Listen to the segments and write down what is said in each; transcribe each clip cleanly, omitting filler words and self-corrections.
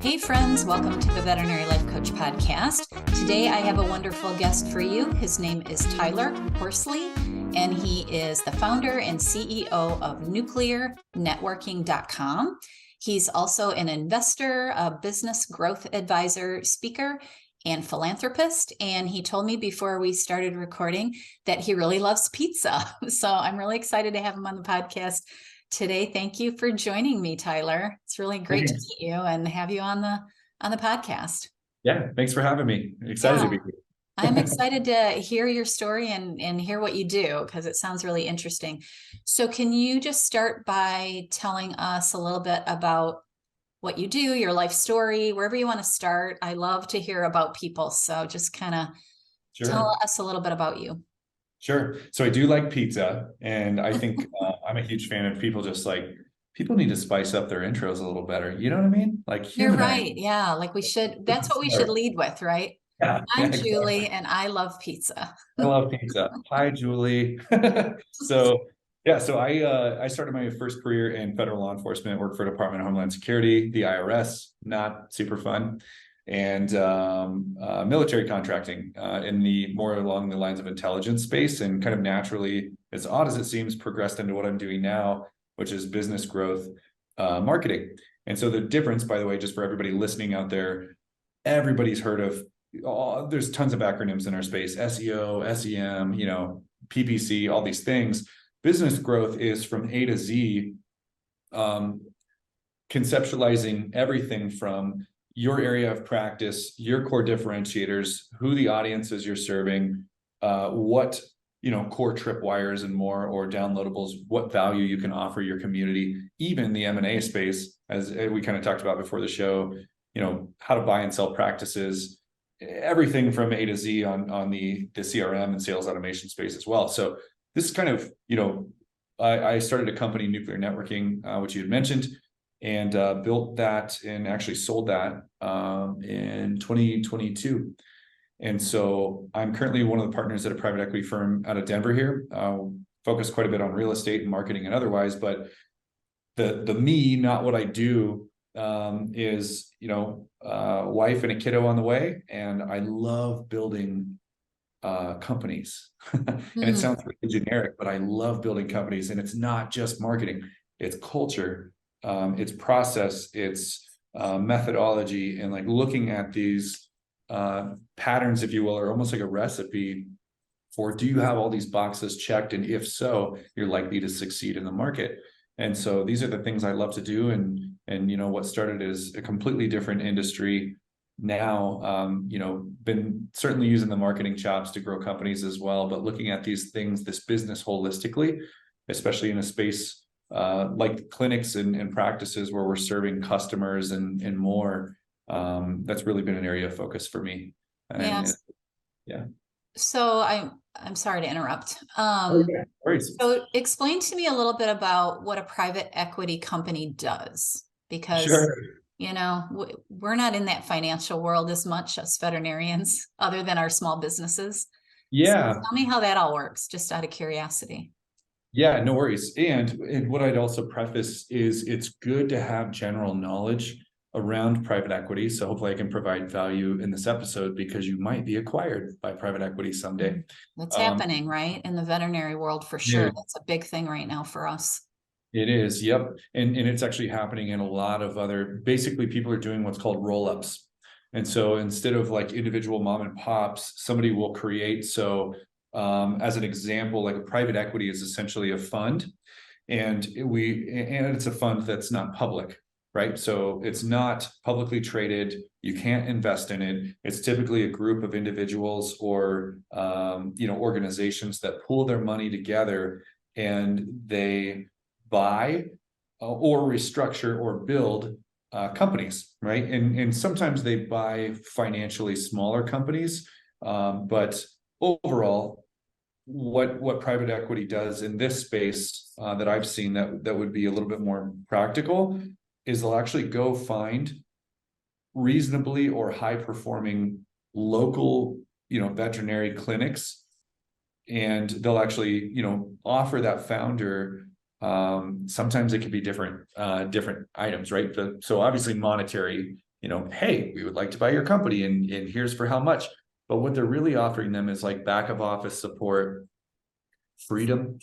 Hey friends, welcome to the Veterinary Life Coach Podcast. Today I have a wonderful guest for you. His name is Tyler Horsley, and he is the founder and CEO of nuclearnetworking.com. He's also an investor, a business growth advisor, speaker, and philanthropist. And he told me before we started recording that he really loves pizza. So I'm really excited to have him on the podcast today. Thank you for joining me, Tyler. It's really great to meet you and have you on the podcast. Yeah, thanks for having me. Excited to be here. I'm excited to hear your story and hear what you do, because it sounds really interesting. So can you just start by telling us a little bit about what you do, your life story, wherever you want to start? I love to hear about people. So just kind of tell us a little bit about you. Sure. So I do like pizza, and I think I'm a huge fan of people people need to spice up their intros a little better. You know what I mean? Like You're right. Yeah. Like we should, that's what we should lead with, right? Yeah, I'm exactly. Julie and I love pizza. I love pizza. Hi, Julie. So I started my first career in federal law enforcement, worked for Department of Homeland Security, the IRS, not super fun, and military contracting in the more along the lines of intelligence space, and kind of naturally, as odd as it seems, progressed into what I'm doing now, which is business growth marketing. And so the difference, by the way, just for everybody listening out there, everybody's heard of, there's tons of acronyms in our space: SEO, SEM, PPC, all these things. Business growth is from A to Z, conceptualizing everything from your area of practice, your core differentiators, who the audiences you're serving, what core tripwires and more, or downloadables, what value you can offer your community, even the M&A space, as we kind of talked about before the show, how to buy and sell practices, everything from A to Z on the CRM and sales automation space as well. So this is kind of, I started a company, Nuclear Networking, which you had mentioned, and built that and actually sold that in 2022. And so I'm currently one of the partners at a private equity firm out of Denver here, focused quite a bit on real estate and marketing and otherwise. But the me, not what I do, is, wife and a kiddo on the way. And I love building companies. And it sounds really generic, but I love building companies. And it's not just marketing, it's culture, it's process, it's methodology, and like looking at these patterns, if you will, are almost like a recipe for, do you have all these boxes checked? And if so, you're likely to succeed in the market. And so these are the things I love to do. And what started as a completely different industry now, been certainly using the marketing chops to grow companies as well, but looking at these things, this business holistically, especially in a space like clinics and practices where we're serving customers and more. That's really been an area of focus for me. Yes. Yeah. So I'm sorry to interrupt. Okay. So explain to me a little bit about what a private equity company does, because Sure. we're not in that financial world as much as veterinarians, other than our small businesses. Yeah. So tell me how that all works, just out of curiosity. Yeah, no worries. And what I'd also preface is it's good to have general knowledge around private equity. So hopefully I can provide value in this episode, because you might be acquired by private equity someday. That's happening, right? In the veterinary world, for sure. That's a big thing right now for us. It is. Yep. And it's actually happening in a lot of other, basically people are doing what's called roll-ups. And so instead of like individual mom and pops, somebody will create. So as an example, like a private equity is essentially a fund, and it's a fund that's not public, right? So it's not publicly traded. You can't invest in it. It's typically a group of individuals or organizations that pool their money together, and they buy or restructure or build companies, right? And sometimes they buy financially smaller companies, but overall, what private equity does in this space that I've seen that would be a little bit more practical is they'll actually go find reasonably or high performing local veterinary clinics, and they'll actually offer that founder Sometimes it can be different items, right? So obviously monetary hey, we would like to buy your company and here's for how much. But what they're really offering them is like back of office support, freedom.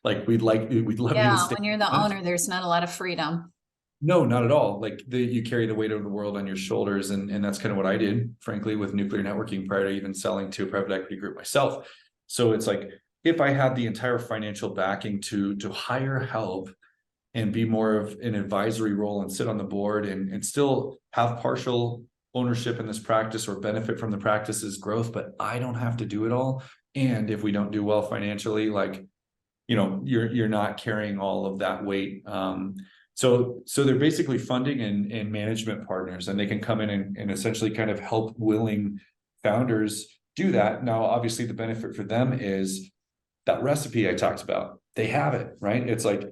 Like we'd love you to Yeah, stay. when you're the owner, there's not a lot of freedom. No, not at all. Like you carry the weight of the world on your shoulders. And that's kind of what I did, frankly, with nuclear networking prior to even selling to a private equity group myself. So it's like, if I had the entire financial backing to hire help and be more of an advisory role and sit on the board and still have partial ownership in this practice or benefit from the practice's growth, but I don't have to do it all. And if we don't do well financially, like, you're not carrying all of that weight. So they're basically funding and management partners, and they can come in and essentially kind of help willing founders do that. Now, obviously the benefit for them is that recipe I talked about. They have it, right? It's like,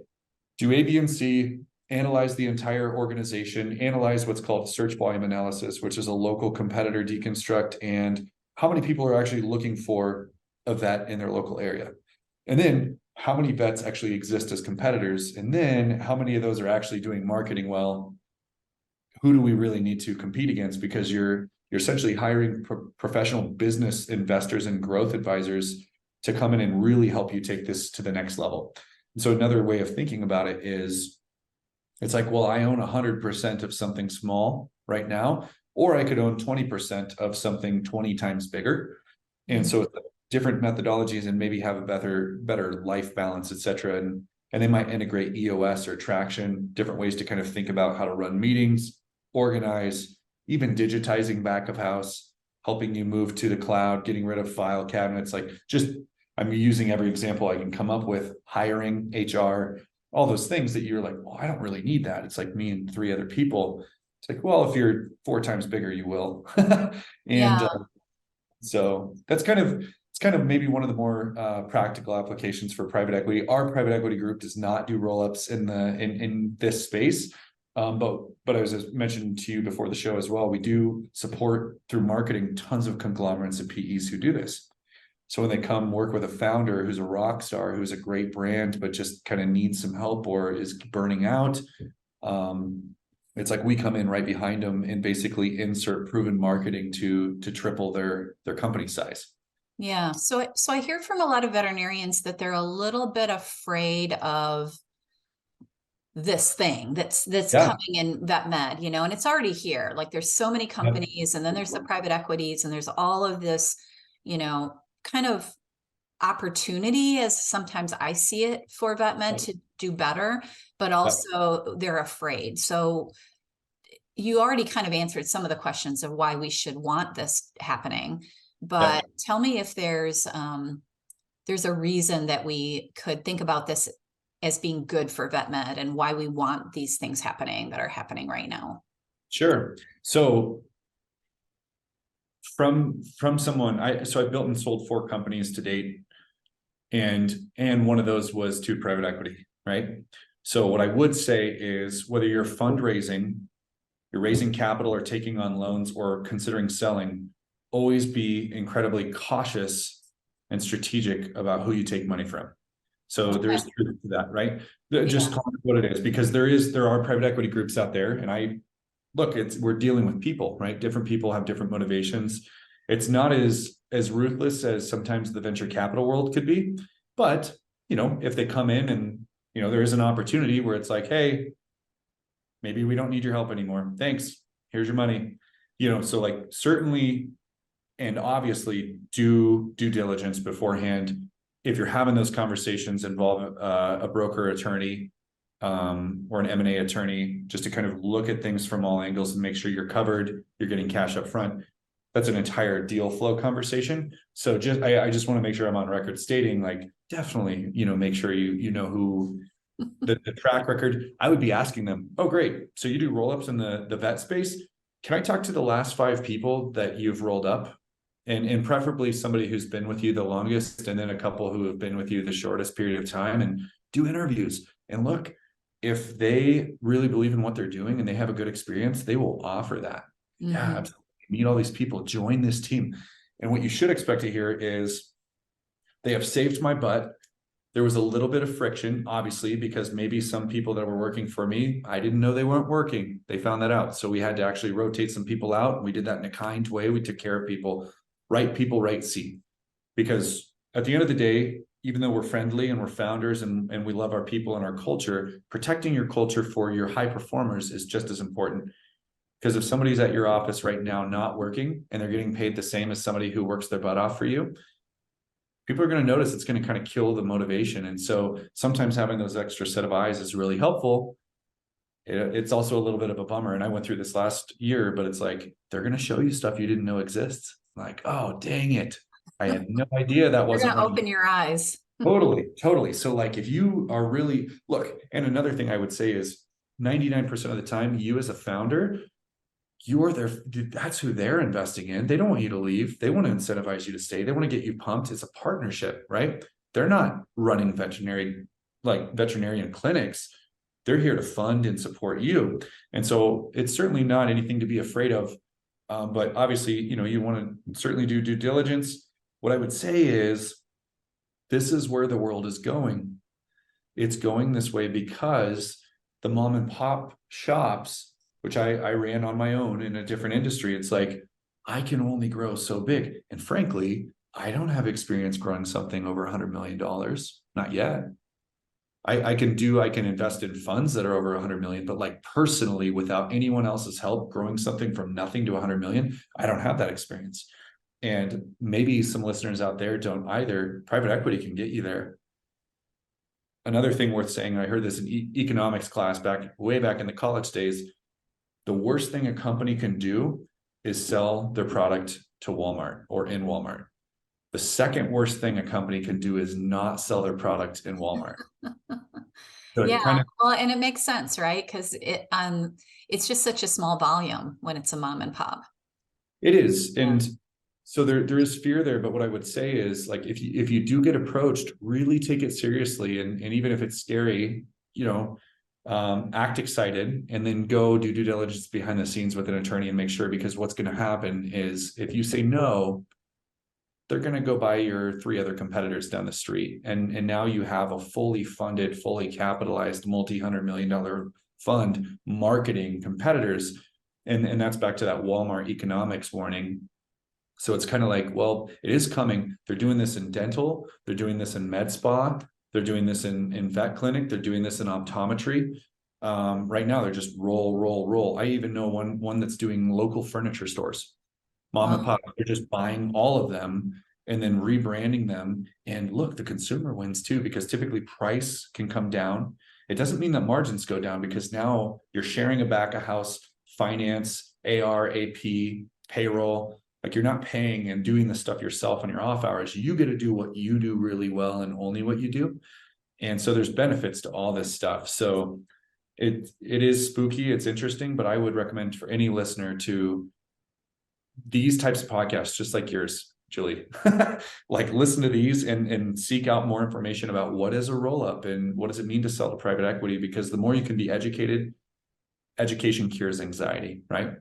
do A, B, and C, analyze the entire organization, analyze what's called search volume analysis, which is a local competitor deconstruct, and how many people are actually looking for a vet in their local area. And then how many vets actually exist as competitors? And then how many of those are actually doing marketing well? Who do we really need to compete against? Because you're essentially hiring professional business investors and growth advisors to come in and really help you take this to the next level. And so another way of thinking about it is, it's like, well, I own 100% of something small right now, or I could own 20% of something 20 times bigger. And so different methodologies and maybe have a better life balance, et cetera. And they might integrate EOS or traction, different ways to kind of think about how to run meetings, organize, even digitizing back of house, helping you move to the cloud, getting rid of file cabinets, like just, I'm using every example I can come up with, hiring, HR, all those things that you're like, well, I don't really need that. It's like me and 3 other people. It's like, well, if you're 4 times bigger, you will. And so it's kind of maybe one of the more practical applications for private equity. Our private equity group does not do roll-ups in this space. But as I mentioned to you before the show as well, we do support through marketing tons of conglomerates and PEs who do this. So when they come work with a founder who's a rock star, who's a great brand, but just kind of needs some help or is burning out, it's like we come in right behind them and basically insert proven marketing to triple their company size. Yeah. So I hear from a lot of veterinarians that they're a little bit afraid of this thing that's coming in vet med, and it's already here. Like there's so many companies, and then there's the private equities, and there's all of this, kind of opportunity, as sometimes I see it, for vet med to do better, but also they're afraid. So you already kind of answered some of the questions of why we should want this happening, but tell me if there's a reason that we could think about this as being good for vet med and why we want these things happening that are happening right now. Sure. So from someone, I built and sold 4 companies to date, and one of those was to private equity, right? So what I would say is, whether you're fundraising, you're raising capital or taking on loans or considering selling, always be incredibly cautious and strategic about who you take money from. So there is truth to that, right? Just call it what it is, because there are private equity groups out there, and we're dealing with people, right? Different people have different motivations. It's not as ruthless as sometimes the venture capital world could be, but if they come in and there is an opportunity where it's like, hey, maybe we don't need your help anymore. Thanks. Here's your money. So like, certainly and obviously do due diligence beforehand. If you're having those conversations, involve a broker attorney or an M&A attorney, just to kind of look at things from all angles and make sure you're covered, you're getting cash up front. That's an entire deal flow conversation. So I just want to make sure I'm on record stating, like, definitely, make sure you know who the track record. I would be asking them, oh, great. So you do roll-ups in the vet space. Can I talk to the last 5 people that you've rolled up? And preferably somebody who's been with you the longest, and then a couple who have been with you the shortest period of time, and do interviews. And look, if they really believe in what they're doing and they have a good experience, they will offer that. Mm-hmm. Yeah, absolutely. Meet all these people, join this team. And what you should expect to hear is, they have saved my butt. There was a little bit of friction, obviously, because maybe some people that were working for me, I didn't know they weren't working. They found that out. So we had to actually rotate some people out. We did that in a kind way. We took care of people, right seat. Because at the end of the day, even though we're friendly and we're founders and we love our people and our culture, protecting your culture for your high performers is just as important. Because if somebody's at your office right now not working and they're getting paid the same as somebody who works their butt off for you, people are going to notice it's going to kind of kill the motivation. And so sometimes having those extra set of eyes is really helpful. It's also a little bit of a bummer. And I went through this last year, but it's like, they're going to show you stuff you didn't know exists. Like, oh, dang it. I had no idea that wasn't. You're going to open your eyes. Totally. So like, if you are really, look, and another thing I would say is 99% of the time, you as a founder, you're there, that's who they're investing in. They don't want you to leave. They want to incentivize you to stay. They want to get you pumped. It's a partnership, right? They're not running veterinarian clinics. They're here to fund and support you. And so it's certainly not anything to be afraid of. But obviously, you want to certainly do due diligence. What I would say is, this is where the world is going. It's going this way because the mom and pop shops, which I ran on my own in a different industry, it's like, I can only grow so big. And frankly, I don't have experience growing something over $100 million. Not yet. I can invest in funds that are over 100 million, but like personally, without anyone else's help, growing something from nothing to 100 million, I don't have that experience. And maybe some listeners out there don't either. Private equity can get you there. Another thing worth saying, I heard this in economics class way back in the college days. The worst thing a company can do is sell their product to Walmart or in Walmart. The second worst thing a company can do is not sell their product in Walmart. So yeah, well, and it makes sense, right? Because it's just such a small volume when it's a mom and pop. It is, and so there is fear there. But what I would say is, like, if you do get approached, really take it seriously, and even if it's scary, act excited, and then go do due diligence behind the scenes with an attorney and make sure, because what's going to happen is, if you say no, they're going to go buy your 3 other competitors down the street. And now you have a fully funded, fully capitalized, multi-$100 million fund marketing competitors. And that's back to that Walmart economics warning. So it's kind of like, well, it is coming. They're doing this in dental. They're doing this in med spa. They're doing this in vet clinic. They're doing this in optometry. Right now, they're just roll. I even know one that's doing local furniture stores. Mom and pop, they're just buying all of them and then rebranding them. And look, the consumer wins too, because typically price can come down. It doesn't mean that margins go down, because now you're sharing a back of house, finance, AR, AP, payroll. Like, you're not paying and doing the stuff yourself on your off hours. You get to do what you do really well and only what you do. And so there's benefits to all this stuff. So it is spooky. It's interesting, but I would recommend for any listener to these types of podcasts, just like yours, Julie, like, listen to these and seek out more information about what is a roll-up and what does it mean to sell to private equity, because the more you can be educated, education cures anxiety, right?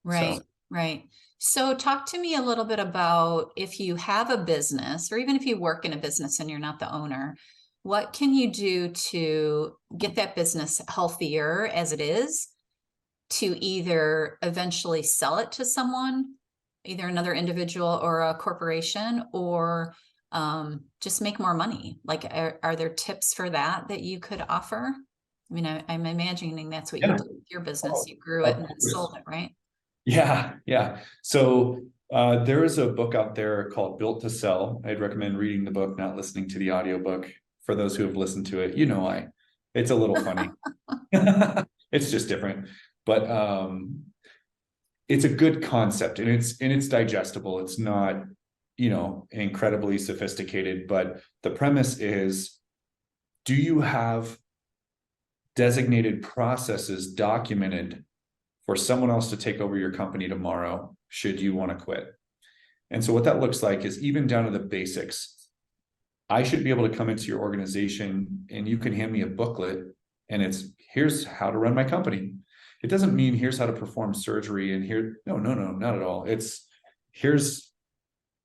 Right. So talk to me a little bit about, if you have a business, or even if you work in a business and you're not the owner, what can you do to get that business healthier as it is, to either eventually sell it to someone, either another individual or a corporation, or just make more money? Like, are there tips for that you could offer? I mean, I'm imagining that's what you did with your business. You grew it and then sold it, right? Yeah. So there is a book out there called Built to Sell. I'd recommend reading the book, not listening to the audiobook. For those who have listened to it, it's a little funny. It's just different, but it's a good concept, and it's digestible. It's not, incredibly sophisticated, but the premise is, do you have designated processes documented for someone else to take over your company tomorrow, should you want to quit? And so what that looks like is, even down to the basics. I should be able to come into your organization and you can hand me a booklet and it's, here's how to run my company. It doesn't mean here's how to perform surgery and no, not at all. It's, here's,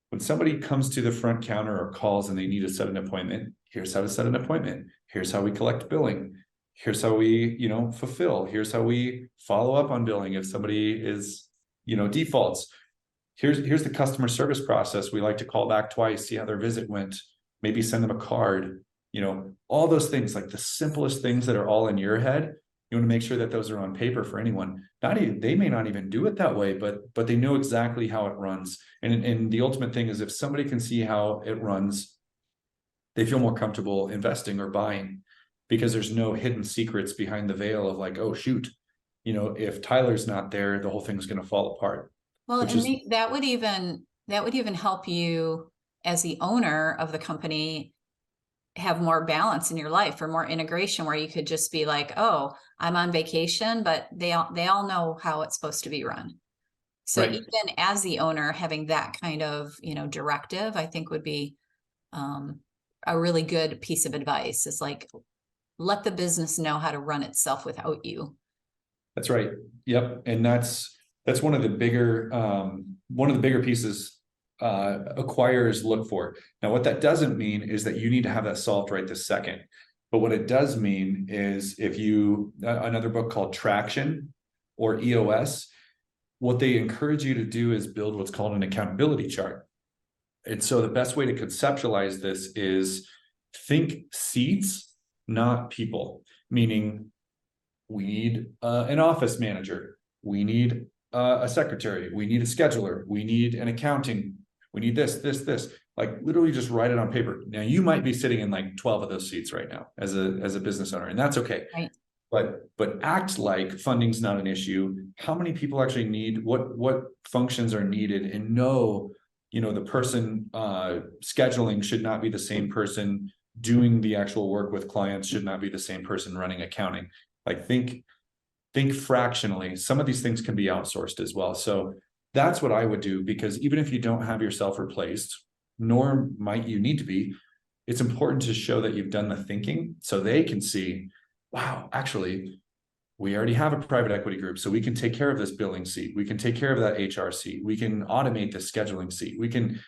when somebody comes to the front counter or calls and they need to set an appointment, here's how to set an appointment. Here's how we collect billing. Here's how we, fulfill. Here's how we follow up on billing if somebody is, defaults. Here's the customer service process. We like to call back twice, see how their visit went, maybe send them a card, all those things, like the simplest things that are all in your head. You want to make sure that those are on paper for anyone. They may not even do it that way, but they know exactly how it runs. And the ultimate thing is if somebody can see how it runs, they feel more comfortable investing or buying, because there's no hidden secrets behind the veil of like, oh shoot, if Tyler's not there, the whole thing's going to fall apart. Well, and that would even help you as the owner of the company have more balance in your life, or more integration, where you could just be like, oh, I'm on vacation, but they all know how it's supposed to be run. So right. Even as the owner, having that kind of, directive, I think would be a really good piece of advice. Is like, let the business know how to run itself without you. That's right. Yep. And that's one of the bigger pieces acquirers look for. Now, what that doesn't mean is that you need to have that solved right this second. But what it does mean is if another book called Traction or EOS, what they encourage you to do is build what's called an accountability chart. And so the best way to conceptualize this is think seats, not people, meaning we need an office manager. We need a secretary. We need a scheduler. We need an accounting. We need this, like literally just write it on paper. Now you might be sitting in like 12 of those seats right now as a business owner, and that's okay. Right. But act like funding's not an issue. How many people actually need what functions are needed, and know, the person scheduling should not be the same person doing the actual work with clients, should not be the same person running accounting. Like think fractionally. Some of these things can be outsourced as well. So that's what I would do, because even if you don't have yourself replaced, nor might you need to be, it's important to show that you've done the thinking so they can see, wow, actually, we already have a private equity group, so we can take care of this billing seat. We can take care of that HR seat. We can automate the scheduling seat. We can,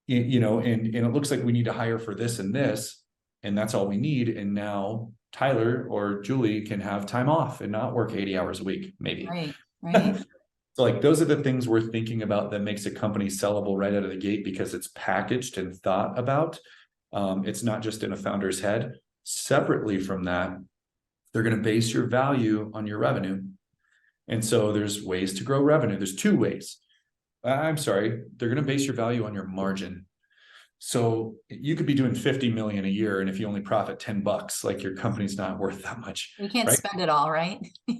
and it looks like we need to hire for this and this, and that's all we need. And now Tyler or Julie can have time off and not work 80 hours a week, maybe. Right. So like those are the things we're thinking about that makes a company sellable right out of the gate, because it's packaged and thought about. It's not just in a founder's head. Separately from that, they're going to base your value on your revenue. And so there's ways to grow revenue. There's two ways. They're going to base your value on your margin. So you could be doing 50 million a year, and if you only profit $10, like your company's not worth that much. You can't spend it all, right?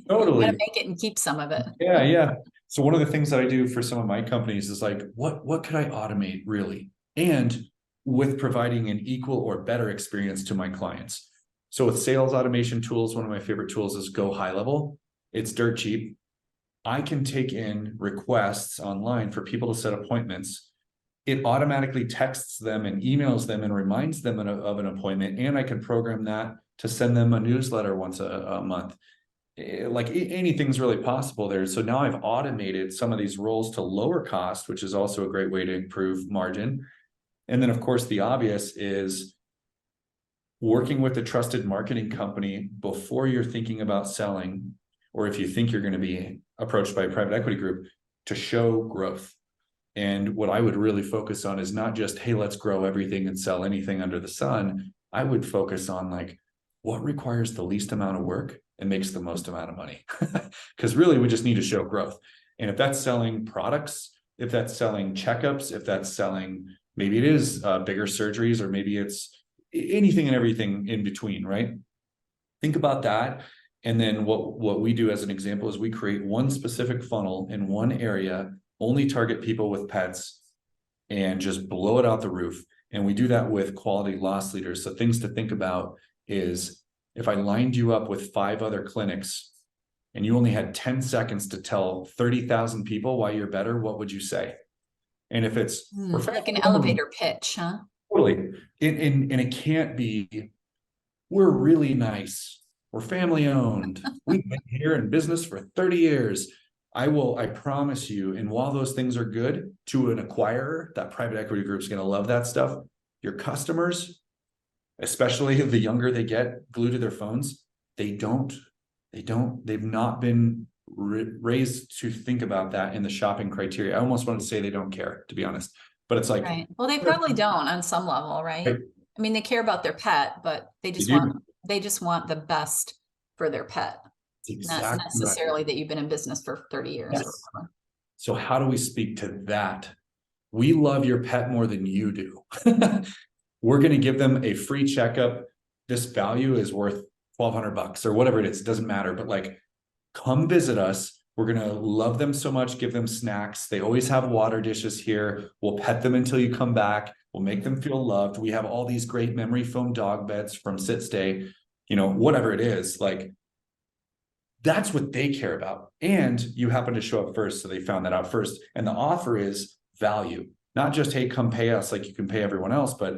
Totally. You gotta make it and keep some of it. Yeah. So one of the things that I do for some of my companies is like, what could I automate really? And with providing an equal or better experience to my clients. So with sales automation tools, one of my favorite tools is Go High Level. It's dirt cheap. I can take in requests online for people to set appointments. It automatically texts them and emails them and reminds them of an appointment. And I can program that to send them a newsletter once a month. Like anything's really possible there. So now I've automated some of these roles to lower cost, which is also a great way to improve margin. And then of course, the obvious is working with a trusted marketing company before you're thinking about selling, or if you think you're going to be approached by a private equity group, to show growth. And what I would really focus on is not just, hey, let's grow everything and sell anything under the sun. I would focus on like, what requires the least amount of work and makes the most amount of money? Because really, we just need to show growth. And if that's selling products, if that's selling checkups, if that's selling, maybe it is bigger surgeries, or maybe it's anything and everything in between, right? Think about that. And then what we do as an example is we create one specific funnel in one area, only target people with pets, and just blow it out the roof. And we do that with quality loss leaders. So things to think about is, if I lined you up with 5 other clinics and you only had 10 seconds to tell 30,000 people why you're better, what would you say? And if it's like an elevator pitch, huh? Totally. And it can't be, we're really nice, we're family owned, we've been here in business for 30 years. I promise you, and while those things are good to an acquirer, that private equity group is going to love that stuff. Your customers, especially the younger they get glued to their phones, they've not been raised to think about that in the shopping criteria. I almost want to say they don't care, to be honest, but it's like, Right. Well, they probably don't on some level, right? I mean, they care about their pet, but they do. they just want the best for their pet, It's not exactly right. necessarily that you've been in business for 30 years or Yes. whatever. So how do we speak to that? We love your pet more than you do. We're going to give them a free checkup. This value is worth $1,200 or whatever it is. It doesn't matter, but like, come visit us. We're going to love them so much, give them snacks. They always have water dishes here. We'll pet them until you come back. We'll make them feel loved. We have all these great memory foam dog beds from Sit Stay, you know, whatever it is. Like, that's what they care about. And you happen to show up first. So they found that out first. And the offer is value, not just, hey, come pay us like you can pay everyone else, but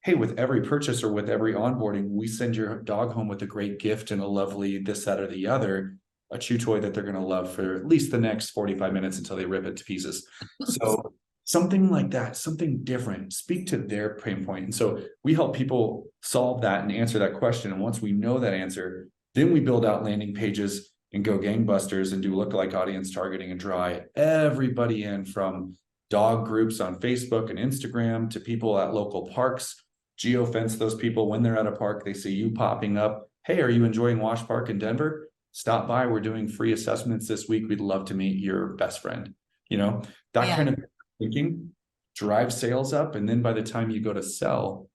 hey, with every purchase or with every onboarding, we send your dog home with a great gift and a lovely this, that, or the other, a chew toy that they're going to love for at least the next 45 minutes until they rip it to pieces. So something like that, something different, speak to their pain point. And so we help people solve that and answer that question. And once we know that answer, then we build out landing pages and go gangbusters and do lookalike audience targeting and draw everybody in, from dog groups on Facebook and Instagram to people at local parks. Geofence those people when they're at a park, they see you popping up. Hey, are you enjoying Wash Park in Denver? Stop by. We're doing free assessments this week. We'd love to meet your best friend. You know, that kind of thinking drives sales up. And then by the time you go to sell,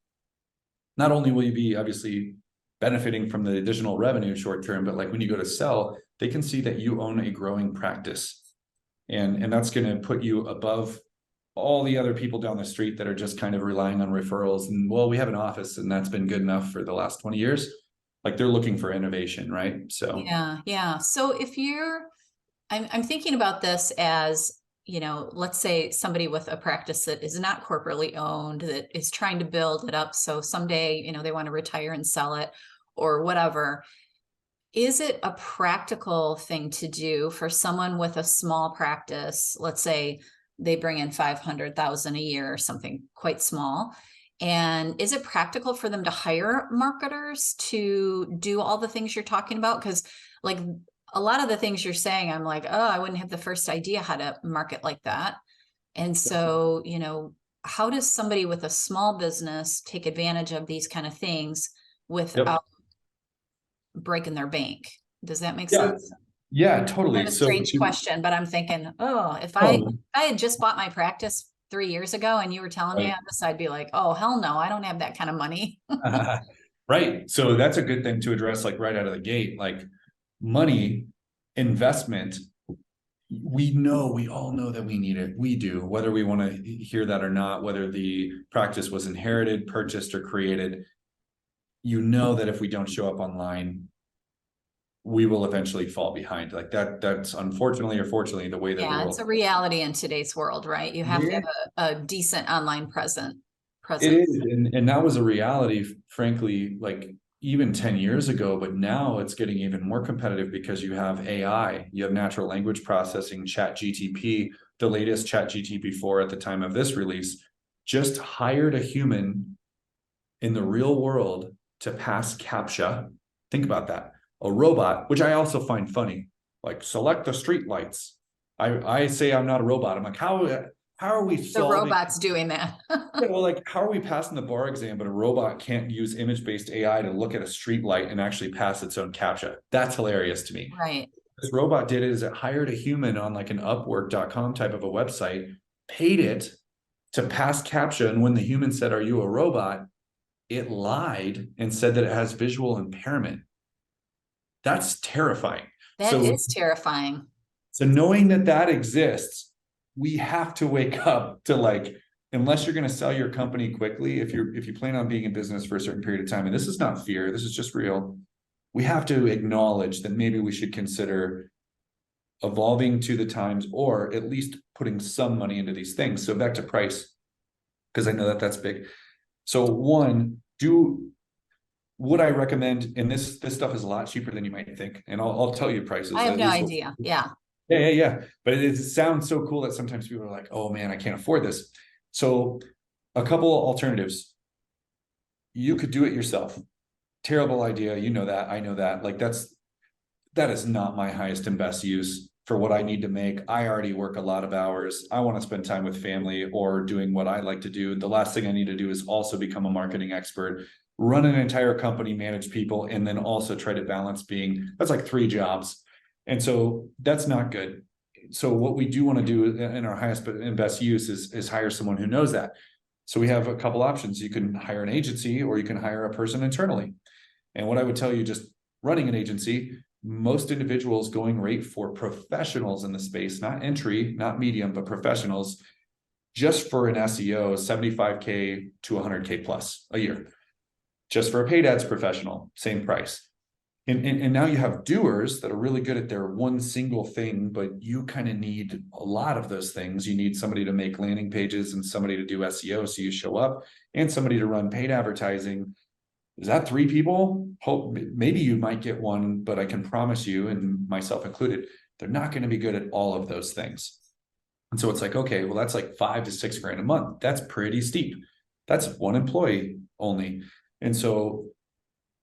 not only will you be obviously benefiting from the additional revenue short term, but like when you go to sell, they can see that you own a growing practice. And that's going to put you above all the other people down the street that are just kind of relying on referrals. And well, we have an office and that's been good enough for the last 20 years. Like, they're looking for innovation, right? So Yeah. So if I'm thinking about this as, you know, let's say somebody with a practice that is not corporately owned, that is trying to build it up. So someday, you know, they want to retire and sell it or whatever. Is it a practical thing to do for someone with a small practice? Let's say they bring in 500,000 a year or something quite small. And is it practical for them to hire marketers to do all the things you're talking about? Because like a lot of the things you're saying, I'm like, oh, I wouldn't have the first idea how to market like that. And so, you know, how does somebody with a small business take advantage of these kind of things without breaking their bank? Does that make sense? Yeah, totally. Kind of a strange question, but I'm thinking, oh, if I had just bought my practice 3 years ago and you were telling me this, I'd be like, oh, hell no, I don't have that kind of money. Right. So that's a good thing to address, like right out of the gate, like money investment. We all know that we need it. We do, whether we want to hear that or not, whether the practice was inherited, purchased, or created. You know that if we don't show up online, we will eventually fall behind. Like that's unfortunately or fortunately the way that the world. It's a reality in today's world, right? You have to have a decent online presence. It is, and that was a reality, frankly, like even 10 years ago, but now it's getting even more competitive because you have AI, you have natural language processing, ChatGTP, the latest ChatGTP 4 at the time of this release, just hired a human in the real world to pass CAPTCHA. Think about that. A robot, which I also find funny, like select the street lights. I say I'm not a robot. I'm like, how are we solving? The robot's doing that. Yeah, well, like, how are we passing the bar exam, but a robot can't use image-based AI to look at a street light and actually pass its own CAPTCHA? That's hilarious to me. Right. This robot did is it hired a human on like an Upwork.com type of a website, paid it to pass CAPTCHA, and when the human said, "Are you a robot?" it lied and said that it has visual impairment. That's terrifying. That is terrifying. So knowing that exists, we have to wake up to, like, unless you're going to sell your company quickly, if you plan on being in business for a certain period of time, and this is not fear, this is just real, we have to acknowledge that maybe we should consider evolving to the times, or at least putting some money into these things. So back to price, because I know that's big. So one, would I recommend, and this stuff is a lot cheaper than you might think, and I'll tell you prices. I have no idea. Yeah. But it sounds so cool that sometimes people are like, oh man, I can't afford this. So a couple alternatives. you could do it yourself. Terrible idea. You know that. I know that. Like that is not my highest and best use for what I need to make. I already work a lot of hours. I want to spend time with family or doing what I like to do. The last thing I need to do is also become a marketing expert, run an entire company, manage people, and then also try to balance that's like 3 jobs. And so that's not good. So what we do want to do in our highest and best use is hire someone who knows that. So we have a couple options. You can hire an agency or you can hire a person internally. And what I would tell you, just running an agency, most individuals going rate for professionals in the space, not entry, not medium, but professionals, just for an SEO, 75K to 100K plus a year. Just for a paid ads professional, same price. And now you have doers that are really good at their one single thing, but you kind of need a lot of those things. You need somebody to make landing pages and somebody to do SEO so you show up, and somebody to run paid advertising. Is that 3 people? Hope maybe you might get one, but I can promise you, and myself included, they're not going to be good at all of those things. And so it's like, okay, well, that's like $5 to $6 grand a month. That's pretty steep. That's one employee only. And so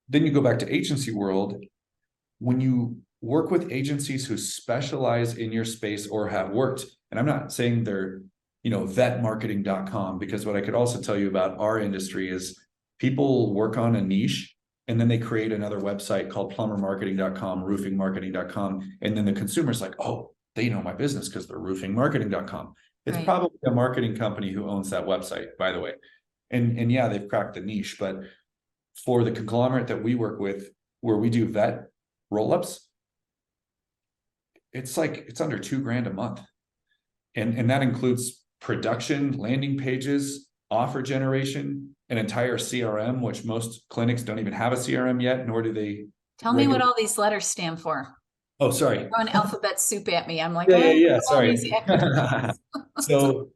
then you go back to agency world. When you work with agencies who specialize in your space or have worked, and I'm not saying they're, vetmarketing.com, because what I could also tell you about our industry is people work on a niche and then they create another website called plumbermarketing.com, roofingmarketing.com. And then the consumer's like, oh, they know my business because they're roofingmarketing.com. It's probably a marketing company who owns that website, by the way. And yeah, they've cracked the niche, but for the conglomerate that we work with, where we do vet roll-ups, it's under $2 grand a month. And that includes production, landing pages, offer generation, an entire CRM, which most clinics don't even have a CRM yet, nor do they. Tell me what all these letters stand for. Oh, sorry. Throwing alphabet soup at me. I'm like, yeah. Sorry. So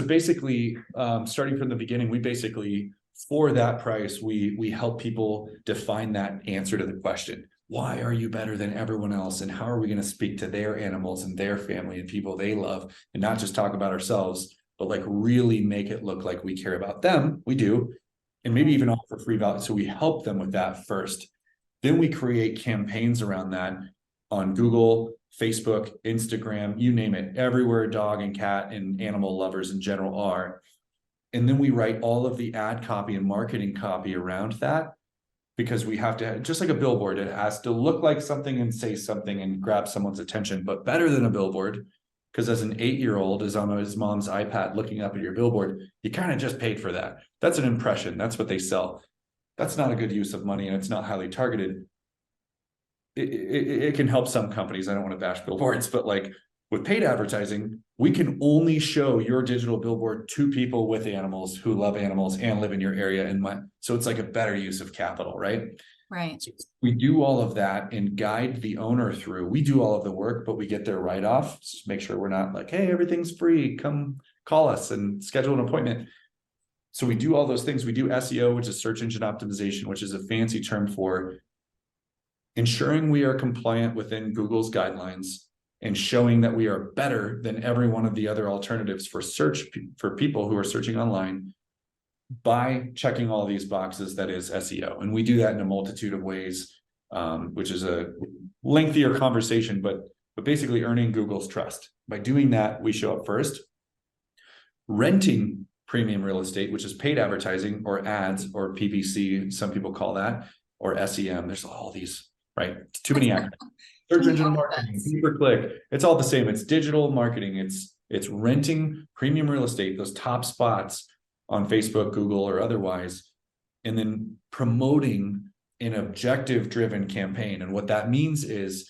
basically, starting from the beginning, we basically, for that price, we help people define that answer to the question. Why are you better than everyone else? And how are we going to speak to their animals and their family and people they love, and not just talk about ourselves, but like really make it look like we care about them. We do. And maybe even offer free value. So we help them with that first. Then we create campaigns around that on Google, Facebook, Instagram, you name it, everywhere dog and cat and animal lovers in general are. And then we write all of the ad copy and marketing copy around that, because we have to, just like a billboard, it has to look like something and say something and grab someone's attention, but better than a billboard. Because as an 8-year-old is on his mom's iPad looking up at your billboard, you kind of just paid for that. That's an impression. That's what they sell. That's not a good use of money, and it's not highly targeted. It can help some companies. I don't want to bash billboards, but like with paid advertising, we can only show your digital billboard to people with animals who love animals and live in your area. So it's like a better use of capital, right? Right. So we do all of that and guide the owner through. We do all of the work, but we get their write-off. Just make sure we're not like, hey, everything's free. Come call us and schedule an appointment. So we do all those things. We do SEO, which is search engine optimization, which is a fancy term for ensuring we are compliant within Google's guidelines and showing that we are better than every one of the other alternatives for search for people who are searching online by checking all these boxes, that is SEO. And we do that in a multitude of ways, which is a lengthier conversation, but basically earning Google's trust. By doing that, we show up first. Renting premium real estate, which is paid advertising or ads or PPC, some people call that, or SEM. There's all these, right? Too many acronyms. Search engine marketing, pay-per-click. It's all the same. It's digital marketing. It's renting premium real estate, those top spots on Facebook, Google, or otherwise, and then promoting an objective-driven campaign. And what that means is,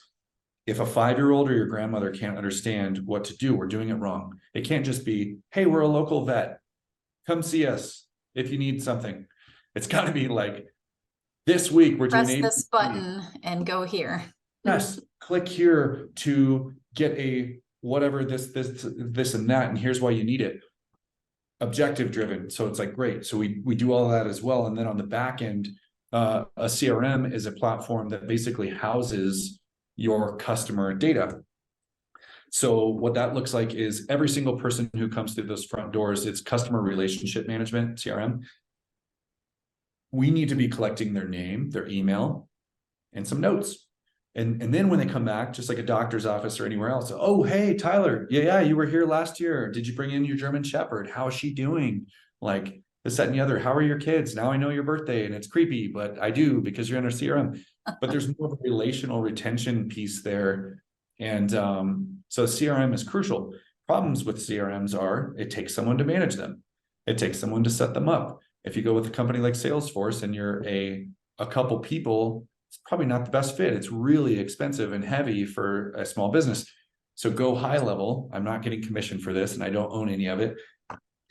if a 5-year-old or your grandmother can't understand what to do, we're doing it wrong. It can't just be, hey, we're a local vet. Come see us if you need something. It's got to be like, this week we're doing this button and go here. Yes, click here to get a whatever this and that, and here's why you need it. Objective driven. So it's like, great. So we do all of that as well. And then on the back end, a CRM is a platform that basically houses your customer data. So what that looks like is every single person who comes through those front doors, it's customer relationship management, CRM. we need to be collecting their name, their email, and some notes. And then when they come back, just like a doctor's office or anywhere else, oh, hey, Tyler, yeah, you were here last year. Did you bring in your German Shepherd? How is she doing? Like this, that, and the other. How are your kids? Now I know your birthday, and it's creepy, but I do because you're in our CRM. But there's more of a relational retention piece there. And so CRM is crucial. Problems with CRMs are it takes someone to manage them. It takes someone to set them up. If you go with a company like Salesforce and you're a couple people, it's probably not the best fit. It's really expensive and heavy for a small business. So go high level. I'm not getting commission for this and I don't own any of it.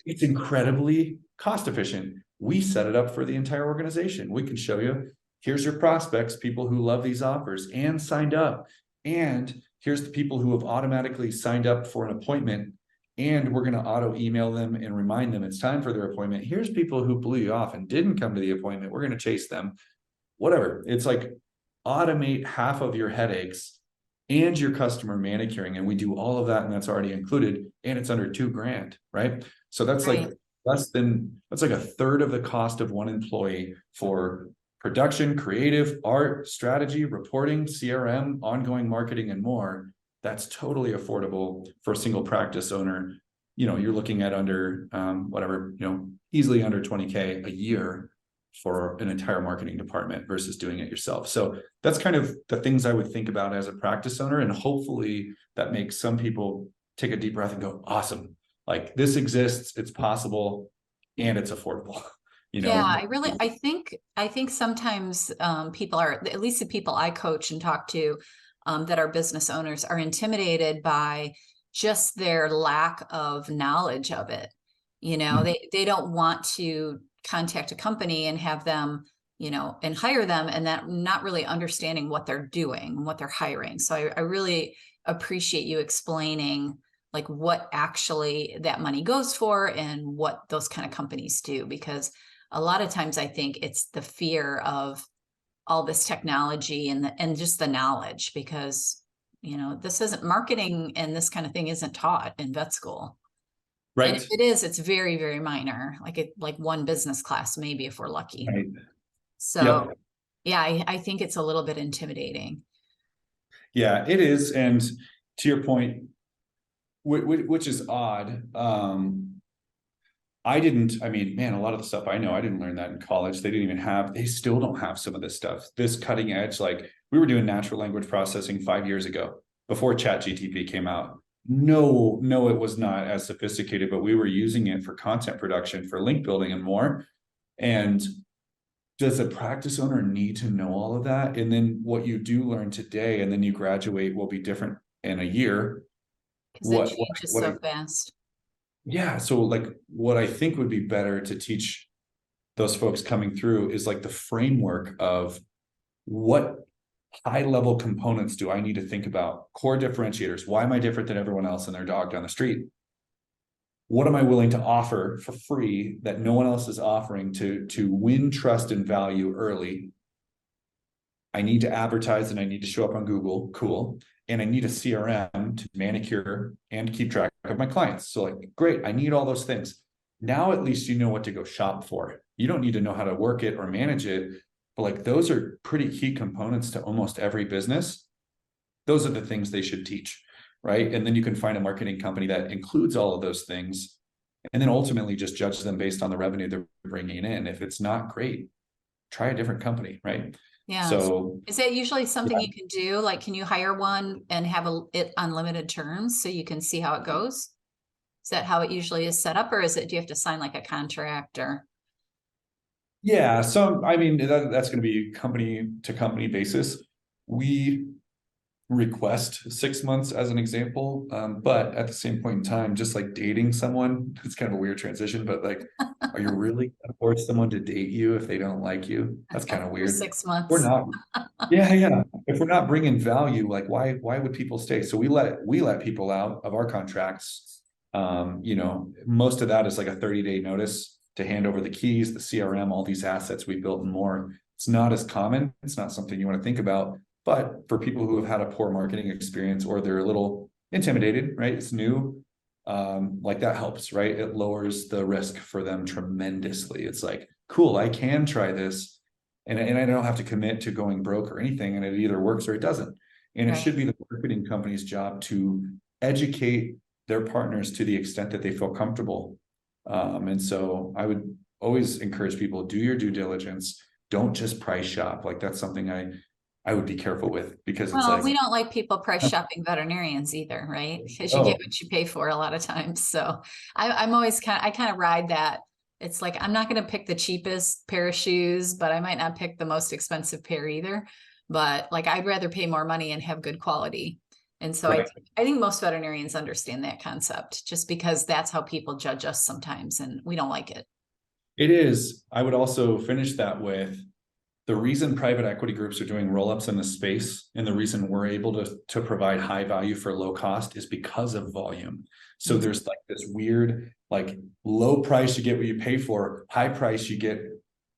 It's incredibly cost efficient. We set it up for the entire organization. We can show you, here's your prospects, people who love these offers and signed up. And here's the people who have automatically signed up for an appointment. And we're going to auto email them and remind them it's time for their appointment. Here's people who blew you off and didn't come to the appointment. We're going to chase them. Whatever. It's like automate half of your headaches and your customer manicuring. And we do all of that. And that's already included. And it's under $2,000, right? So that's Right. like that's like a third of the cost of one employee for production, creative, art, strategy, reporting, CRM, ongoing marketing, and more. That's totally affordable for a single practice owner. You know, you're looking at under easily under 20K a year for an entire marketing department versus doing it yourself. So that's kind of the things I would think about as a practice owner. And hopefully that makes some people take a deep breath and go, awesome, like this exists, it's possible, and it's affordable. Yeah, I think sometimes people are, at least the people I coach and talk to that are business owners, are intimidated by just their lack of knowledge of it. You know, they don't want to contact a company and have them, you know, and hire them and that not really understanding what they're doing, what they're hiring. So I really appreciate you explaining like what actually that money goes for and what those kind of companies do, because a lot of times I think it's the fear of all this technology and just the knowledge, because, you know, this isn't marketing and this kind of thing isn't taught in vet school. Right. And if it is, it's very, very minor, like one business class, maybe if we're lucky. Right. So Yep. yeah, I think it's a little bit intimidating. Yeah, it is. And to your point, which is odd. I mean, man, a lot of the stuff I know, I didn't learn that in college. They still don't have some of this stuff, this cutting edge. Like we were doing natural language processing 5 years ago before ChatGPT came out. No, it was not as sophisticated, but we were using it for content production, for link building and more. And does a practice owner need to know all of that? And then what you do learn today, and then you graduate will be different in a year. Because it changes so fast. Yeah. So like what I think would be better to teach those folks coming through is like the framework of what high level components do I need to think about? Core differentiators. Why am I different than everyone else and their dog down the street? What am I willing to offer for free that no one else is offering to win trust and value early? I need to advertise and I need to show up on Google. Cool. And I need a CRM to manicure and keep track of my clients. So like, great, I need all those things. Now, at least you know what to go shop for. You don't need to know how to work it or manage it, but like those are pretty key components to almost every business. Those are the things they should teach, right? And then you can find a marketing company that includes all of those things and then ultimately just judge them based on the revenue they're bringing in. If it's not great, try a different company, right? Yeah. So is that usually something you can do? Like, can you hire one and have it unlimited terms so you can see how it goes? Is that how it usually is set up, or do you have to sign like a contract or? Yeah, so I mean, that's going to be company to company basis. We request 6 months as an example, but at the same point in time, just like dating someone, it's kind of a weird transition, but like, are you really going to force someone to date you if they don't like you? That's kind of weird. 6 months. We're not. Yeah. If we're not bringing value, like why would people stay? So we let people out of our contracts. You know, most of that is like a 30-day notice to hand over the keys, the CRM, all these assets we built and more. It's not as common. It's not something you want to think about. But for people who have had a poor marketing experience or they're a little intimidated, right? It's new. Like that helps, right? It lowers the risk for them tremendously. It's like, cool, I can try this. And I don't have to commit to going broke or anything. And it either works or it doesn't. And it Right. should be the marketing company's job to educate their partners to the extent that they feel comfortable. And so I would always encourage people, do your due diligence. Don't just price shop. Like that's something I would be careful with, because it's Well, like, we don't like people price shopping veterinarians either, right? Because you oh, get what you pay for a lot of times. So I'm always I kind of ride that. It's like, I'm not going to pick the cheapest pair of shoes, but I might not pick the most expensive pair either. But like, I'd rather pay more money and have good quality. And so right. I think most veterinarians understand that concept, just because that's how people judge us sometimes, and we don't like it. It is. I would also finish that with, the reason private equity groups are doing roll-ups in the space, and the reason we're able to provide high value for low cost, is because of volume. So there's like this weird, like, low price, you get what you pay for, high price, you get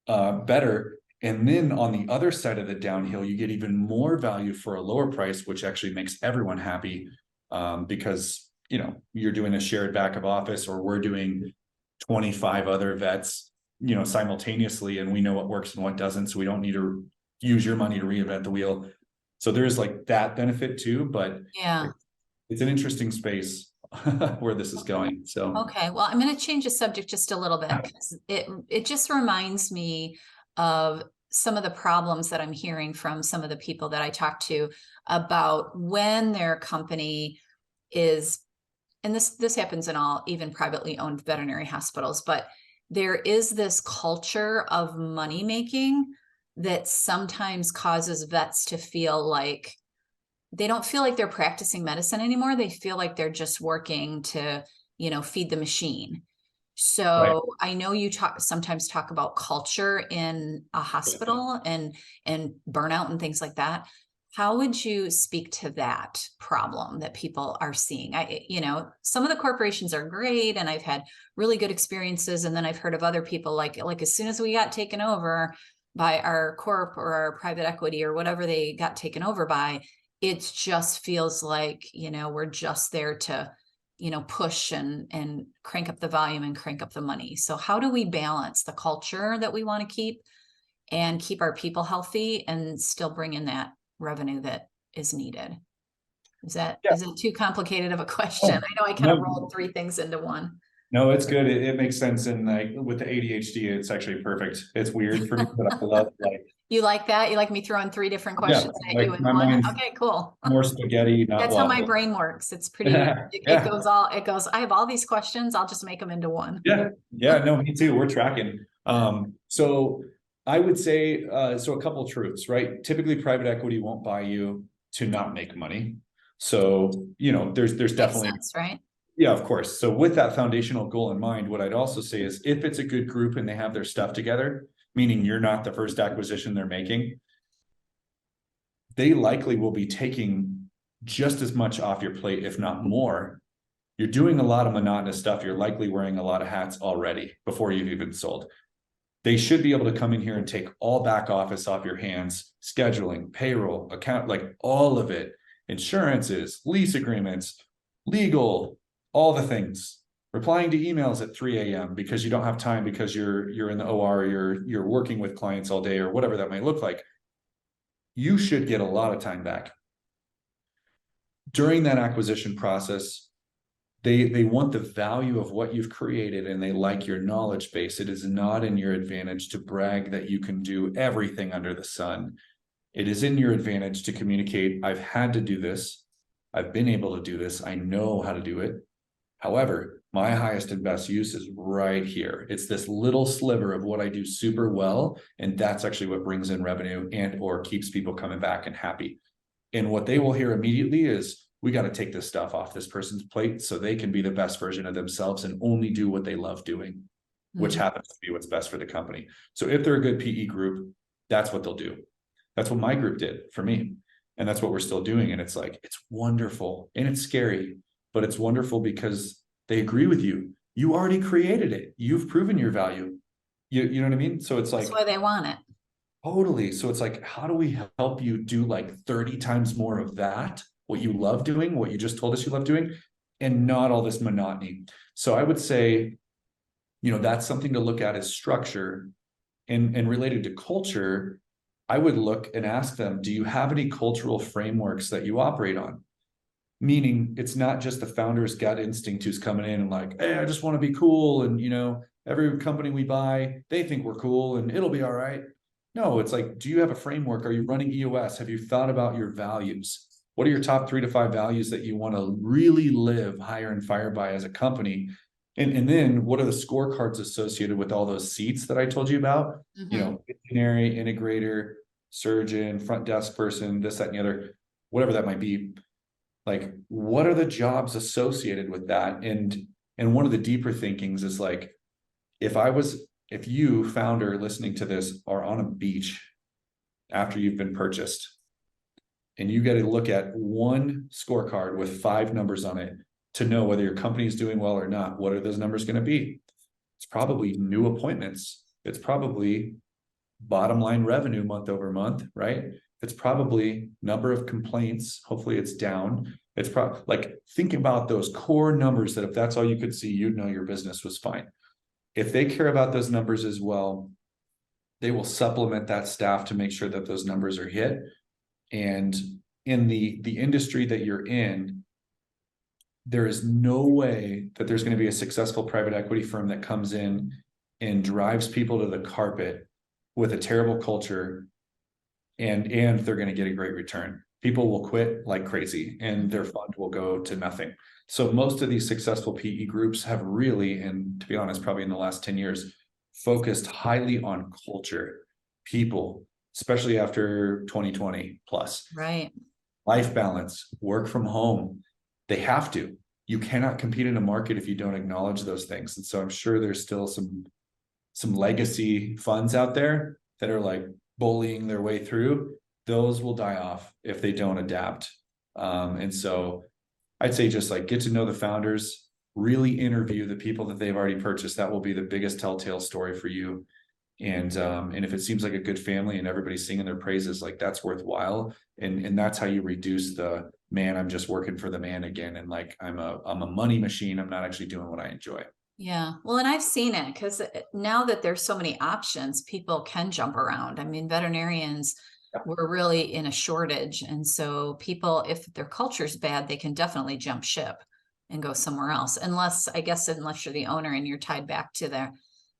better. And then on the other side of the downhill, you get even more value for a lower price, which actually makes everyone happy, because, you know, you're doing a shared back of office, or we're doing 25 other vets, you know, simultaneously, and we know what works and what doesn't, so we don't need to use your money to reinvent the wheel. So there's like that benefit too, but Yeah. it's an interesting space where this is going. So Okay, well, I'm going to change the subject just a little bit, because it just reminds me of some of the problems that I'm hearing from some of the people that I talk to about when their company is, and this happens in all, even privately owned veterinary hospitals, but there is this culture of money making that sometimes causes vets to feel like they don't feel like they're practicing medicine anymore. They feel like they're just working to, feed the machine. right. So I know you sometimes talk about culture in a hospital and burnout and things like that. How would you speak to that problem that people are seeing? Some of the corporations are great, and I've had really good experiences. And then I've heard of other people like as soon as we got taken over by our corp or our private equity or whatever they got taken over by, it just feels like, we're just there to, push and crank up the volume and crank up the money. So how do we balance the culture that we want to keep and keep our people healthy and still bring in that revenue that is needed? Is Yeah. it too complicated of a question? Oh, I know I kind of no, rolled three things into one. no, it's good. It makes sense. And like with the ADHD, it's actually perfect. It's weird for me, but I love, like, You like that? You like me throwing three different yeah, questions at you like in my one? mind's Okay, cool. more spaghetti, not That's how my waffle. brain works. It's pretty, Yeah. it goes, I have all these questions. I'll just make them into one. Yeah. Yeah. No, me too. We're tracking. So I would say, so a couple of truths, right? Typically private equity won't buy you to not make money. So, there's Makes definitely, sense, right? yeah, of course. So with that foundational goal in mind, what I'd also say is, if it's a good group and they have their stuff together, meaning you're not the first acquisition they're making, they likely will be taking just as much off your plate, if not more. You're doing a lot of monotonous stuff. You're likely wearing a lot of hats already before you've even sold. They should be able to come in here and take all back office off your hands, scheduling, payroll, account, like all of it, insurances, lease agreements, legal, all the things. Replying to emails at 3 a.m. because you don't have time because you're in the OR, you're working with clients all day, or whatever that might look like. You should get a lot of time back. During that acquisition process, they want the value of what you've created, and they like your knowledge base. It is not in your advantage to brag that you can do everything under the sun. It is in your advantage to communicate, I've had to do this. I've been able to do this. I know how to do it. However, my highest and best use is right here. It's this little sliver of what I do super well. And that's actually what brings in revenue and or keeps people coming back and happy. And what they will hear immediately is, we got to take this stuff off this person's plate so they can be the best version of themselves and only do what they love doing, which happens to be what's best for the company. So if they're a good PE group, that's what they'll do. That's what my group did for me. And that's what we're still doing. And it's like, it's wonderful and it's scary, but it's wonderful because they agree with you. You already created it. You've proven your value. You know what I mean? So it's like, That's why they want it. totally. So it's like, how do we help you do like 30 times more of that? What you love doing, what you just told us you love doing, and not all this monotony. So I would say, that's something to look at as structure. And related to culture, I would look and ask them, do you have any cultural frameworks that you operate on? Meaning it's not just the founder's gut instinct who's coming in and like, hey, I just want to be cool. And, every company we buy, they think we're cool and it'll be all right. No, it's like, do you have a framework? Are you running EOS? Have you thought about your values? What are your top 3 to 5 values that you want to really live, hire, and fire by as a company? And then what are the scorecards associated with all those seats that I told you about? Visionary, integrator, surgeon, front desk person, this, that, and the other, whatever that might be. Like, what are the jobs associated with that? And one of the deeper thinkings is like, if you, founder, listening to this, are on a beach after you've been purchased, and you got to look at one scorecard with 5 numbers on it to know whether your company is doing well or not, what are those numbers going to be? It's probably new appointments. It's probably bottom line revenue month over month, right? It's probably number of complaints. Hopefully it's down. It's probably like, think about those core numbers that if that's all you could see, you'd know your business was fine. If they care about those numbers as well, they will supplement that staff to make sure that those numbers are hit. And in the industry that you're in, there is no way that there's going to be a successful private equity firm that comes in and drives people to the carpet with a terrible culture, and they're going to get a great return. People will quit like crazy and their fund will go to nothing. So most of these successful PE groups have really, and to be honest, probably in the last 10 years, focused highly on culture, people, especially after 2020 plus. Right. Life balance, work from home. They have to. You cannot compete in a market if you don't acknowledge those things. And so I'm sure there's still some legacy funds out there that are like bullying their way through. Those will die off if they don't adapt. And so I'd say just like get to know the founders, really interview the people that they've already purchased. That will be the biggest telltale story for you. And if it seems like a good family and everybody's singing their praises, like that's worthwhile. And that's how you reduce the, man, I'm just working for the man again. And like, I'm a money machine. I'm not actually doing what I enjoy. Yeah. Well, and I've seen it because now that there's so many options, people can jump around. I mean, veterinarians were really in a shortage. And so people, if their culture's bad, they can definitely jump ship and go somewhere else. Unless you're the owner and you're tied back to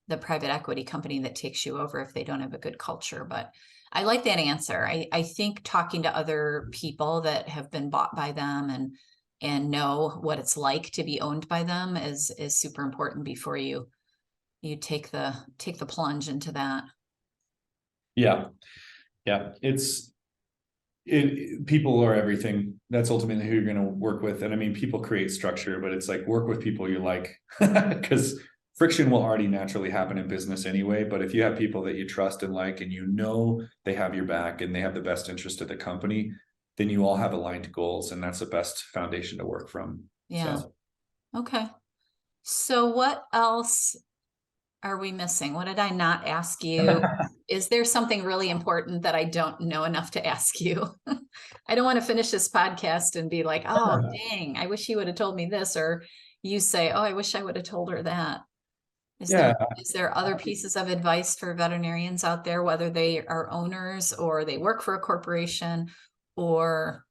the private equity company that takes you over if they don't have a good culture. But I like that answer. I think talking to other people that have been bought by them and know what it's like to be owned by them is super important before you take the plunge into that. Yeah. People are everything. That's ultimately who you're going to work with. And I mean, people create structure, but it's like work with people you like, because friction will already naturally happen in business anyway. But if you have people that you trust and like, and they have your back and they have the best interest of the company, then you all have aligned goals, and that's the best foundation to work from. Yeah. So. Okay. So what else are we missing? What did I not ask you? Is there something really important that I don't know enough to ask you? I don't want to finish this podcast and be like, oh, dang, I wish you would have told me this. Or you say, oh, I wish I would have told her that. Is there other pieces of advice for veterinarians out there, whether they are owners or they work for a corporation or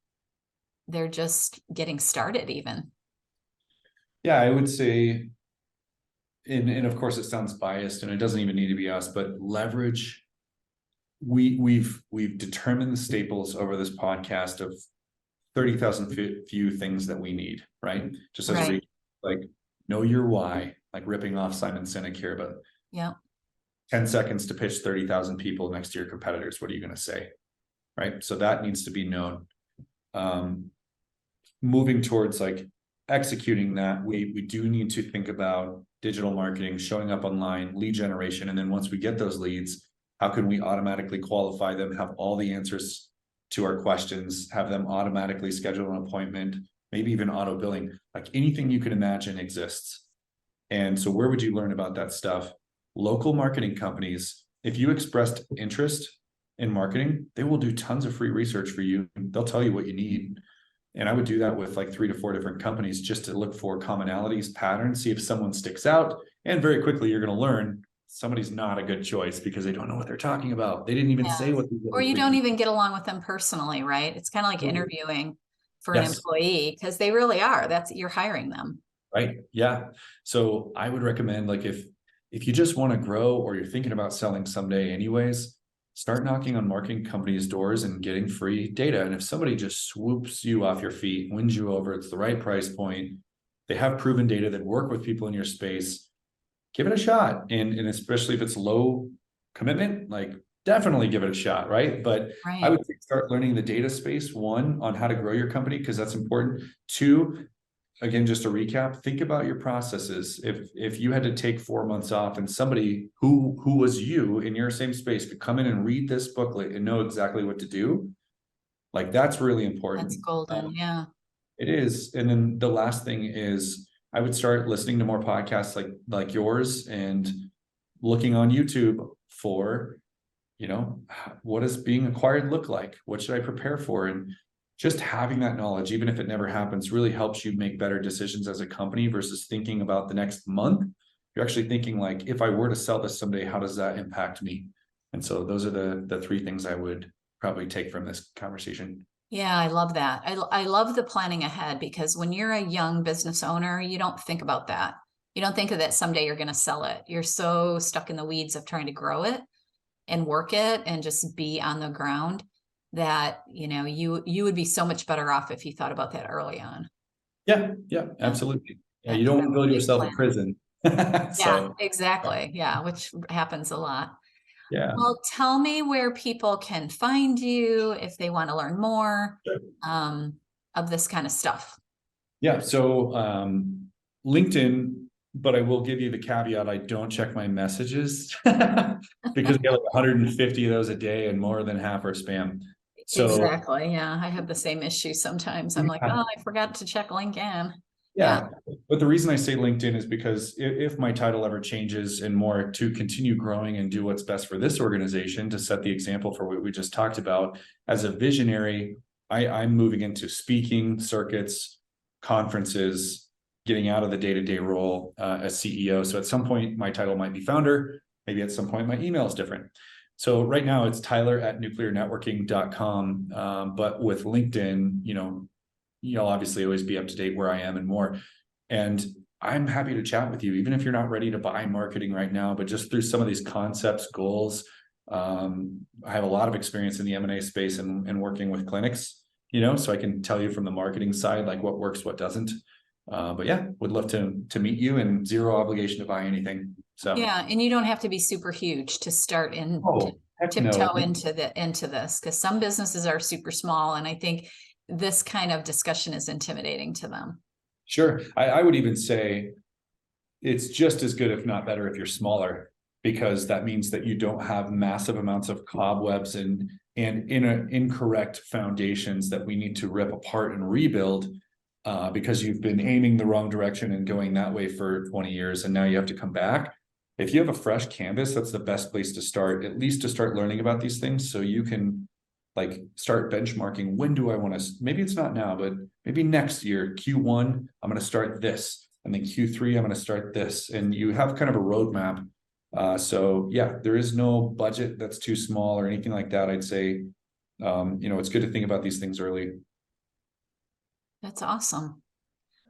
they're just getting started even? Yeah, I would say, and of course it sounds biased and it doesn't even need to be us, but leverage. We've determined the staples over this podcast of 30,000 few things that we need, right? Just as like know your why, like ripping off Simon Sinek here, but 10 seconds to pitch 30,000 people next to your competitors. What are you going to say? Right. So that needs to be known. Moving towards like executing that, we do need to think about digital marketing, showing up online, lead generation. And then once we get those leads, how can we automatically qualify them, have all the answers to our questions, have them automatically schedule an appointment, maybe even auto billing, like anything you can imagine exists. And so where would you learn about that stuff? Local marketing companies, if you expressed interest in marketing, they will do tons of free research for you. They'll tell you what you need. And I would do that with like 3 to 4 different companies just to look for commonalities, patterns, see if someone sticks out. And very quickly, you're going to learn somebody's not a good choice because they don't know what they're talking about. They didn't even say Yes. what these Or other you three don't people. even get along with them personally, right? It's kind of like interviewing for an Yes. employee because they really are. You're hiring them. Right. Yeah. So I would recommend, like, if you just want to grow or you're thinking about selling someday anyways, start knocking on marketing companies' doors and getting free data. And if somebody just swoops you off your feet, wins you over, it's the right price point, they have proven data that work with people in your space, give it a shot. And especially if it's low commitment, like, definitely give it a shot, right? But I Right. would start learning the data space, one, on how to grow your company, because that's important. Two, again, just to recap, think about your processes. If you had to take 4 months off and somebody who was you in your same space could come in and read this booklet and know exactly what to do, like, that's really That's important. golden. Yeah. It is. And then the last thing is, I would start listening to more podcasts like yours, and looking on YouTube for, what does being acquired look like? What should I prepare for? And just having that knowledge, even if it never happens, really helps you make better decisions as a company versus thinking about the next month. You're actually thinking, like, if I were to sell this someday, how does that impact me? And so those are the three things I would probably take from this conversation. Yeah, I love that. I love the planning ahead because when you're a young business owner, you don't think about that. You don't think of that someday you're going to sell it. You're so stuck in the weeds of trying to grow it and work it and just be on the ground that, you would be so much better off if you thought about that early on. Yeah, yeah, Yeah, absolutely. Yeah, you that, don't that want to would build be a yourself a plan. prison. Yeah, So exactly. Yeah, which happens a lot. yeah. Well, tell me where people can find you if they want to learn more um, of this kind of stuff. Yeah. So LinkedIn, but I will give you the caveat, I don't check my messages because we get like 150 of those a day and more than half are spam. So Exactly. Yeah, I have the same issue sometimes. I'm like, yeah, oh, I forgot to check LinkedIn. Yeah. yeah. But the reason I say LinkedIn is because if my title ever changes and more to continue growing and do what's best for this organization, to set the example for what we just talked about, as a visionary, I'm moving into speaking circuits, conferences, getting out of the day-to-day role as CEO. So at some point, my title might be founder. Maybe at some point, my email is different. So right now it's tyler@nuclearnetworking.com. But with LinkedIn, you'll obviously always be up to date where I am and more. And I'm happy to chat with you, even if you're not ready to buy marketing right now, but just through some of these concepts, goals. I have a lot of experience in the M&A space and working with clinics, so I can tell you from the marketing side, like, what works, what doesn't. But yeah, would love to meet you, and zero obligation to buy anything. So, Yeah. And you don't have to be super huge to start to oh, heck no. tiptoe into this because some businesses are super small. And I think this kind of discussion is intimidating to them. Sure. I would even say it's just as good, if not better, if you're smaller, because that means that you don't have massive amounts of cobwebs and incorrect foundations that we need to rip apart and rebuild, because you've been aiming the wrong direction and going that way for 20 years, and now you have to come back. If you have a fresh canvas, that's the best place to start, at least to start learning about these things, so you can, like, start benchmarking. When do I want to, maybe it's not now, but maybe next year, Q1, I'm going to start this. And then Q3, I'm going to start this. And you have kind of a roadmap. So yeah, there is no budget that's too small or anything like that. I'd say, it's good to think about these things early. That's awesome.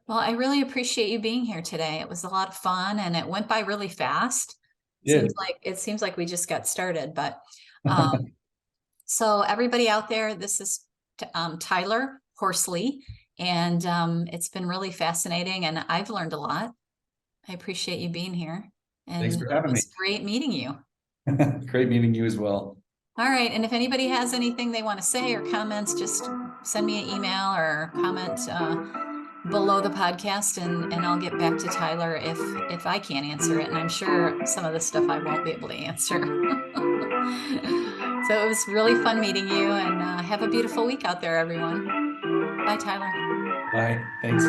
Well, I really appreciate you being here today. It was a lot of fun and it went by really fast. Yeah. It seems like we just got started, but um, so everybody out there, this is Tyler Horsley, and it's been really fascinating and I've learned a lot. I appreciate you being here, Thanks and for it having me. was great meeting you. Great meeting you as well. All right, and if anybody has anything they want to say or comments, just send me an email or comment below the podcast, and I'll get back to Tyler if I can't answer it. And I'm sure some of the stuff I won't be able to answer. So it was really fun meeting you, and have a beautiful week out there, everyone. Bye, Tyler. Bye. Thanks.